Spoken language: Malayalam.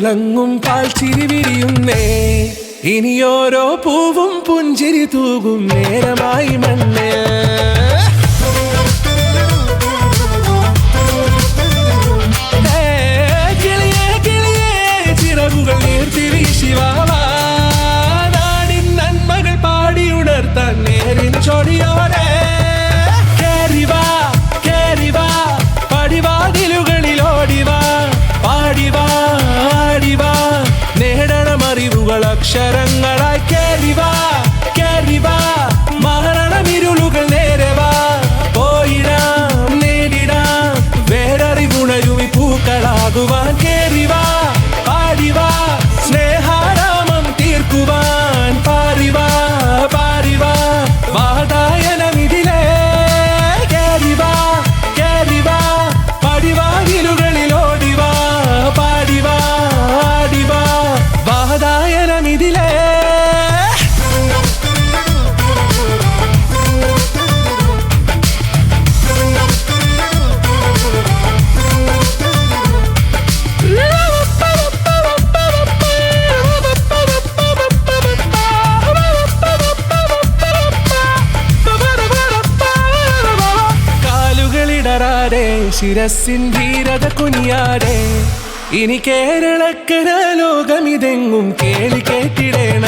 തിളങ്ങും പാൽച്ചിരി വിരിയുന്നേ ഇനിയോരോ പൂവും പുഞ്ചിരി തൂകും നേരമായി മണ്ണ് കിളിയേ കിളിയേ ചിറകുകൾ നീർത്തി വീശിവാവാ നാടിൻ നന്മകൾ പാടിയുണർത്താൻ നേരിൻ ചൊടിയോടെ കേറിവാ കേറിവാ പടിവാതിലുകളിലോടിവാ പാടിവാ ആടിവാ നേടണമറിവുകൾ അക്ഷരങ്ങളായി കേറിവാ കേറിവാ മരണമിരുളുകൾ നേരവാ പോയിടാം നേടിടാം വേററിവുണരുമി പൂക്കളാകുവാൻ കേറിവാ പാടിവാ സ്നേഹാരാമം തീർക്കുവാൻ പാറിവാ പാറിവാ വാതായനമിതിലേ കേറിവാ കേറിവാ പടിവാതിലുകളിലോടിവാ പാടിവാ ആടിവാ വാതായനമിതിലേ കാലുകളിടറാതെ ശിരസിൻ ധീരത കുനിയാതെ ഇനി കേരളക്കര ലോകമിതെങ്ങും കേളി കേട്ടിടേണം